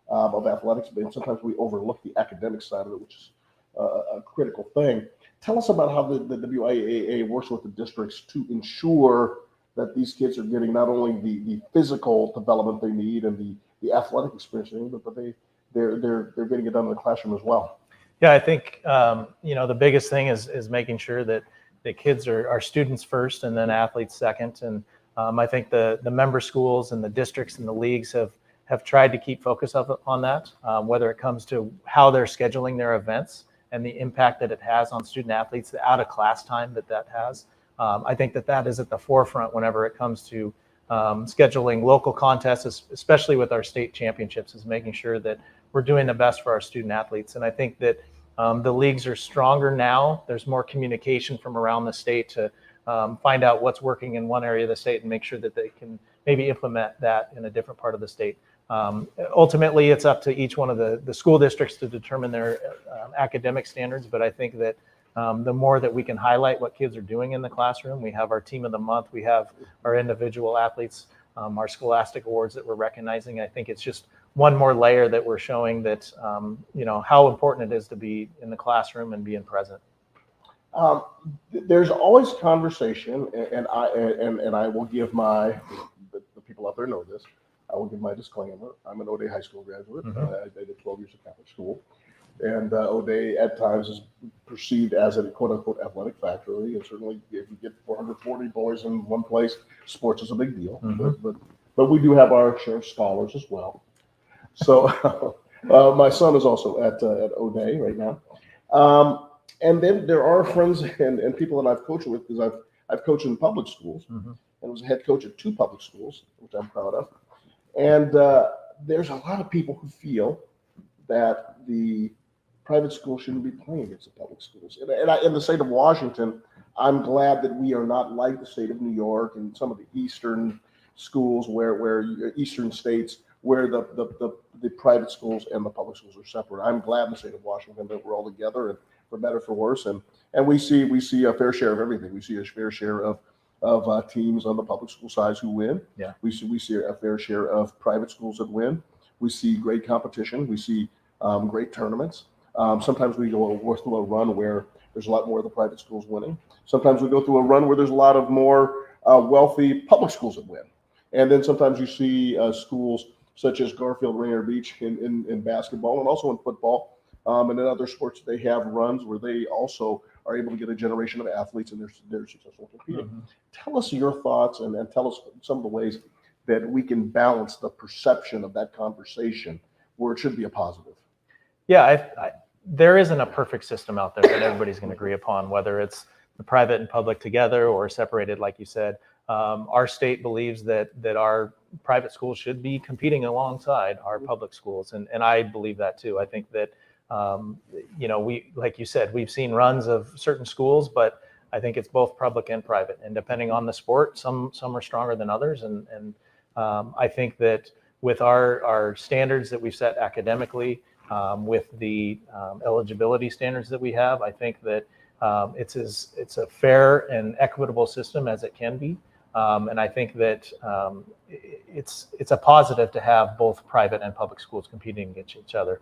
of athletics. And sometimes we overlook the academic side of it, which is a critical thing. Tell us about how the WIAA works with the districts to ensure that these kids are getting not only the physical development they need and the athletic experience they need, but they're getting it done in the classroom as well. Yeah, I think the biggest thing is making sure that the kids are students first and then athletes second. And I think the member schools and the districts and the leagues have tried to keep focus on that, whether it comes to how they're scheduling their events and the impact that it has on student athletes, the out of class time that has. I think that is at the forefront whenever it comes to scheduling local contests, especially with our state championships, is making sure that we're doing the best for our student athletes. And I think that the leagues are stronger now. There's more communication from around the state to find out what's working in one area of the state and make sure that they can maybe implement that in a different part of the state. Ultimately, it's up to each one of the school districts to determine their academic standards. But I think that the more that we can highlight what kids are doing in the classroom, we have our team of the month, we have our individual athletes, our scholastic awards that we're recognizing. I think it's just one more layer that we're showing that, how important it is to be in the classroom and being present. There's always conversation, and I will give the people out there know this. I will give my disclaimer. I'm an O'Day High School graduate. I did 12 years of Catholic school. And O'Day at times is perceived as a quote-unquote athletic factory. And certainly if you get 440 boys in one place, sports is a big deal. But we do have our share of scholars as well. So my son is also at O'Day right now. And then there are friends and people that I've coached with, because I've coached in public schools and was a head coach at 2 public schools, which I'm proud of. And there's a lot of people who feel that the private schools shouldn't be playing against the public schools. And in the state of Washington, I'm glad that we are not like the state of New York and some of the eastern schools where eastern states where the private schools and the public schools are separate. I'm glad in the state of Washington that we're all together, and for better for worse. And we see a fair share of everything. We see a fair share of teams on the public school side who win. Yeah. We see a fair share of private schools that win. We see great competition. We see great tournaments. Sometimes we go through a run where there's a lot more of the private schools winning. Sometimes we go through a run where there's a lot of more wealthy public schools that win. And then sometimes you see schools such as Garfield, Rainier Beach in basketball and also in football. And in other sports, they have runs where they also are able to get a generation of athletes and they're successful competing. Tell us your thoughts and tell us some of the ways that we can balance the perception of that conversation where it should be a positive. Yeah, there isn't a perfect system out there that everybody's going to agree upon, whether it's the the private and public together or separated, like you said. Our state believes that our private schools should be competing alongside our public schools, and I believe that too. I think that we, like you said, we've seen runs of certain schools, but I think it's both public and private, and depending on the sport, some are stronger than others, and I think that with our standards that we've set academically, with the eligibility standards that we have, I think that it's a fair and equitable system as it can be. And I think that it's a positive to have both private and public schools competing against each other.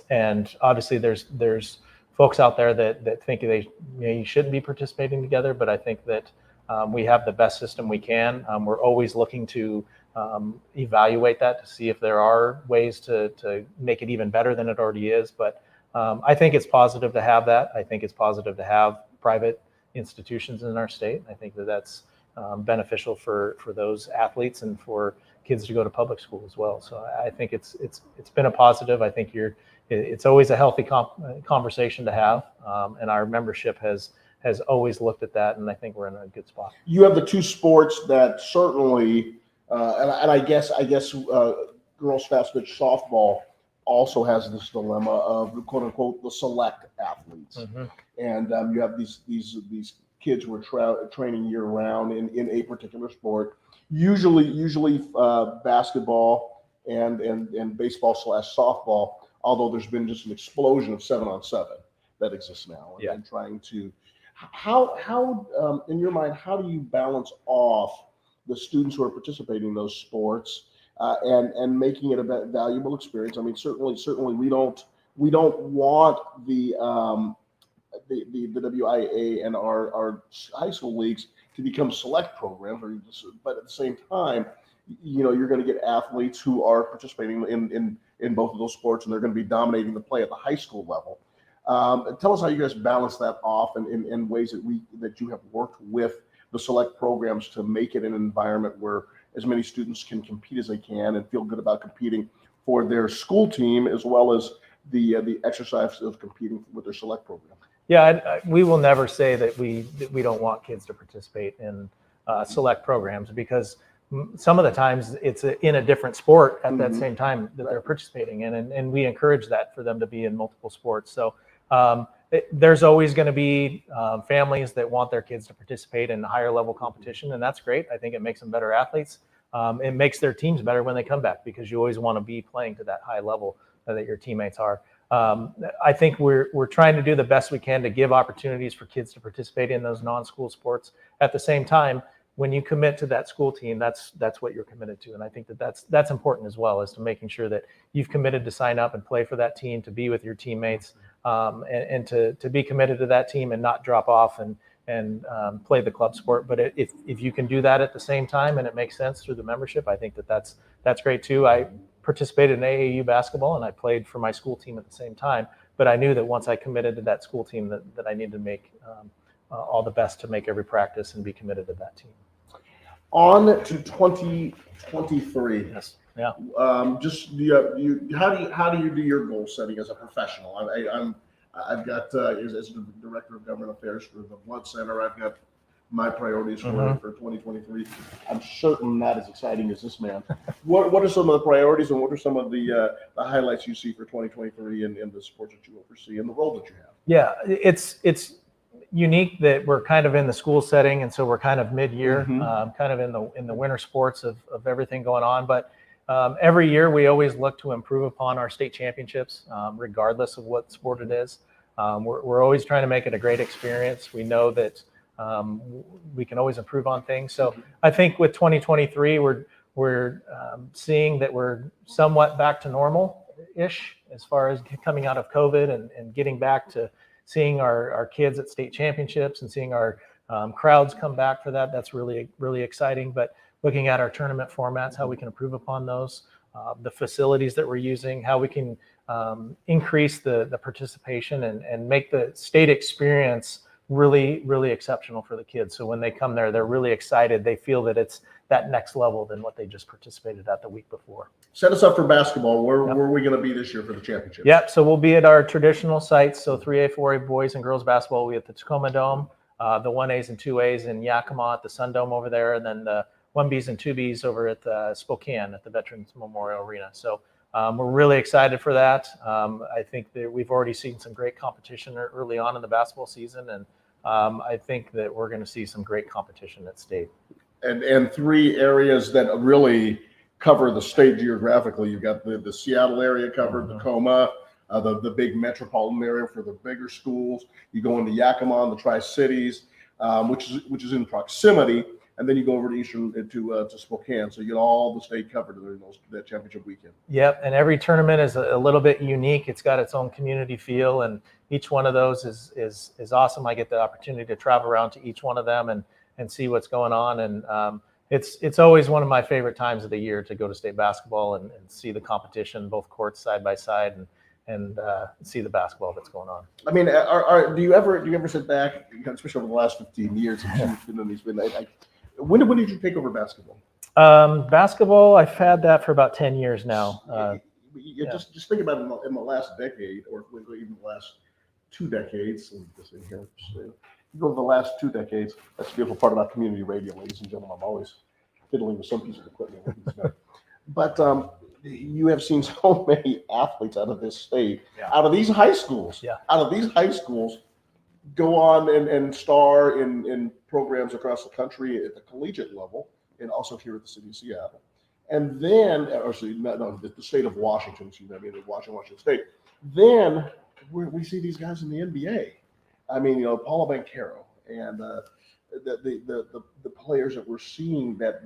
And obviously there's folks out there that think you shouldn't be participating together, but I think that we have the best system we can. We're always looking to evaluate that to see if there are ways to make it even better than it already is. But I think it's positive to have that. I think it's positive to have private institutions in our state. I think that that's beneficial for those athletes and for kids to go to public school as well. So I think it's been a positive. I think it's always a healthy conversation to have, and our membership has always looked at that, and I think we're in a good spot. You have the two sports that certainly, and I guess girls fast pitch softball also has this dilemma of the quote unquote the select athletes, and you have these kids who are training year round in a particular sport, usually basketball and baseball / softball. Although there's been just an explosion of 7-on-7 that exists now, and trying to how in your mind, how do you balance off the students who are participating in those sports and making it a valuable experience? I mean, certainly we don't want the WIAA and our high school leagues to become select programs, but at the same time, you're going to get athletes who are participating in both of those sports, and they're going to be dominating the play at the high school level. Tell us how you guys balance that off, and in ways that you have worked with the select programs to make it an environment where as many students can compete as they can and feel good about competing for their school team, as well as the exercise of competing with their select program. Yeah, we will never say that we don't want kids to participate in select programs, because some of the times it's in a different sport at that same time that they're participating in, and we encourage that for them to be in multiple sports. So there's always going to be families that want their kids to participate in higher level competition, and that's great. I think it makes them better athletes. It makes their teams better when they come back, because you always want to be playing to that high level that your teammates are. I think we're trying to do the best we can to give opportunities for kids to participate in those non-school sports. At the same time, when you commit to that school team, that's what you're committed to. And I think that's important as well, as to making sure that you've committed to sign up and play for that team, to be with your teammates, and to be committed to that team and not drop off and play the club sport. But if you can do that at the same time and it makes sense through the membership, I think that's great too. I participated in AAU basketball and I played for my school team at the same time, but I knew that once I committed to that school team that I needed to make all the best to make every practice and be committed to that team. On to 2023. Yes. Yeah. Just how do you do your goal setting as a professional? I've got as the director of government affairs for the Blood Center, I've got my priorities for 2023. I'm certain not as exciting as this man. What are some of the priorities, and what are some of the highlights you see for 2023 in the sports that you oversee and the role that you have? Yeah, it's unique that we're kind of in the school setting, and so we're kind of mid-year, kind of in the winter sports of everything going on. But every year we always look to improve upon our state championships, regardless of what sport it is. We're always trying to make it a great experience. We know that we can always improve on things. So I think with 2023, we're seeing that we're somewhat back to normal-ish as far as coming out of COVID and getting back to seeing our kids at state championships and seeing our crowds come back for that. That's really, really exciting. But looking at our tournament formats, how we can improve upon those, the facilities that we're using, how we can increase the participation and make the state experience really, really exceptional for the kids. So when they come there, they're really excited. They feel that it's that next level than what they just participated at the week before. Set us up for basketball. Where are we going to be this year for the championship? Yep. So we'll be at our traditional sites. So 3A, 4A boys and girls basketball will be at the Tacoma Dome. the 1As and 2As in Yakima at the Sun Dome over there, and then the 1Bs and 2Bs over at Spokane at the Veterans Memorial Arena. So we're really excited for that. I think that we've already seen some great competition early on in the basketball season, and I think that we're going to see some great competition at state. And 3 areas that really cover the state geographically. You've got the Seattle area covered, Tacoma, the big metropolitan area for the bigger schools. You go into Yakima, the Tri-Cities, which is in proximity, and then you go over to Eastern to Spokane. So you get all the state covered during that championship weekend. Yep, and every tournament is a little bit unique. It's got its own community feel, and each one of those is awesome. I get the opportunity to travel around to each one of them and see what's going on, and it's always one of my favorite times of the year to go to state basketball and see the competition, both courts side by side, and see the basketball that's going on. I mean, do you ever sit back, especially over the last 15 years? When did you take over basketball? Basketball, I've had that for about 10 years now. Just think about it in the last decade, or even the last 2 decades. Let me just in here. You go over the last 2 decades. That's the beautiful part about community radio, ladies and gentlemen. I'm always fiddling with some piece of equipment. But you have seen so many athletes out of this state, out of these high schools, go on and star in programs across the country at the collegiate level, and also here at the city of Seattle. And then, the state of Washington, Washington State. Then we see these guys in the NBA. I mean, Paula Banchero and the players that we're seeing that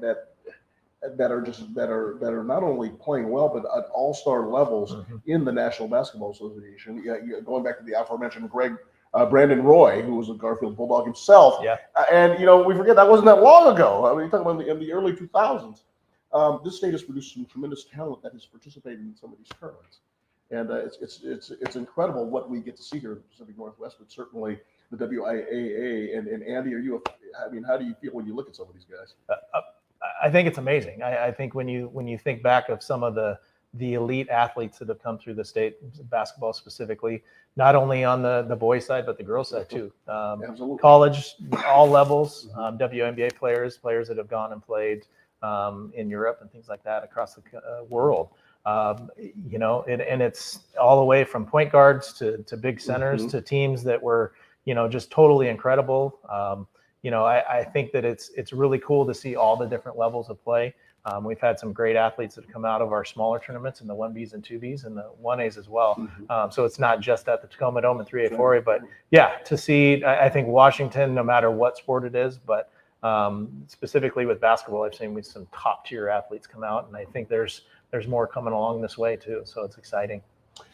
are not only playing well but at all-star levels in the National Basketball Association. Going back to the aforementioned Brandon Roy, who was a Garfield Bulldog himself. Yeah. And we forget that wasn't that long ago. I mean, you're talking about in the early 2000s. This state has produced some tremendous talent that has participated in some of these tournaments. And it's incredible what we get to see here in the Pacific Northwest, but certainly the WIAA. And Andy, how do you feel when you look at some of these guys? I think it's amazing. I think when you think back of some of the elite athletes that have come through the state, basketball specifically, not only on the boys side but the girls side too. College, all levels, WNBA players that have gone and played in Europe and things like that across the world. And it's all the way from point guards to big centers to teams that were just totally incredible. I think that it's really cool to see all the different levels of play. We've had some great athletes that have come out of our smaller tournaments in the 1Bs and 2Bs and the 1As as well. So it's not just at the Tacoma Dome and 3A, 4A, but to see, I think Washington, no matter what sport it is, but specifically with basketball, I've seen with some top tier athletes come out, and I think there's more coming along this way too. So it's exciting.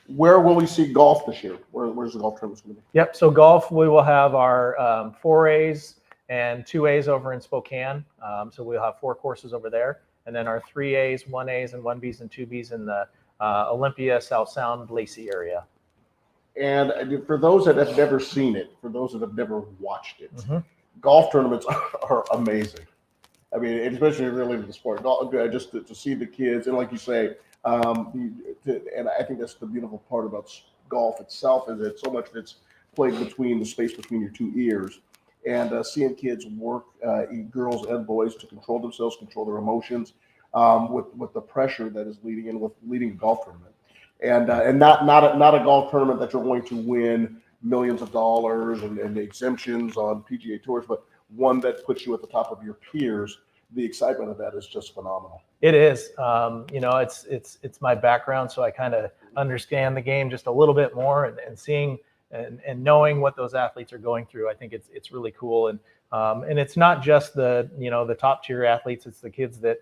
Where will we see golf this year? Where's the golf tournament going to be? Yep. So golf, we will have our 4As and 2As over in Spokane. So we'll have 4 courses over there. And then our 3As, 1As, and 1Bs and 2Bs in the Olympia, South Sound, Lacey area. And for those that have never seen it, for those that have never watched it, golf tournaments are amazing. I mean, especially really with the sport, just to see the kids, and like you say, and I think that's the beautiful part about golf itself, is that so much of it's played between the space between your 2 ears, and seeing kids work, girls and boys, to control themselves, control their emotions, with the pressure that is leading a golf tournament, and not a golf tournament that you're going to win millions of dollars and exemptions on PGA tours, but one that puts you at the top of your peers. The excitement of that is just phenomenal. It is. It's my background, so I kind of understand the game just a little bit more, and seeing and knowing what those athletes are going through, I think it's really cool. And it's not just the top tier athletes; it's the kids that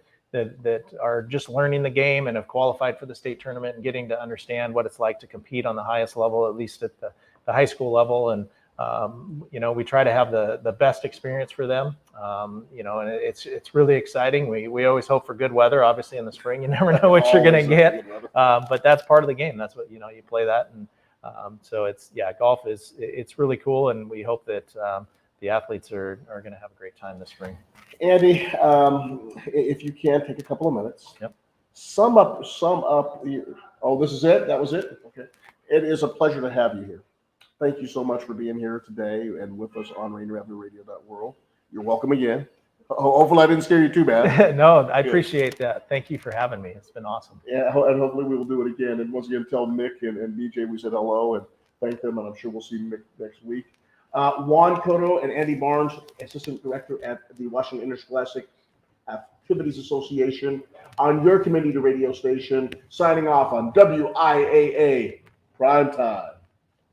are just learning the game and have qualified for the state tournament and getting to understand what it's like to compete on the highest level, at least at the high school level. And we try to have the best experience for them. And it's really exciting. We always hope for good weather. Obviously, in the spring, you never know what you're going to get, but that's part of the game. That's what you play that, and so golf it's really cool, and we hope that the athletes are going to have a great time this spring. Andy, if you can take a couple of minutes, sum up. Oh, this is it. That was it. Okay. It is a pleasure to have you here. thank you so much for being here today and with us on Rainier Avenue Radio.world. You're welcome again. Hopefully I didn't scare you too bad. No, I appreciate that. Thank you for having me. It's been awesome. Yeah, and hopefully we will do it again. And once again, tell Mick and BJ we said hello and thank them, and I'm sure we'll see Mick next week. Juan Cotto and Andy Barnes, Assistant Director at the Washington Interscholastic Activities Association, on your community radio station, signing off on WIAA Primetime.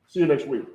See you next week.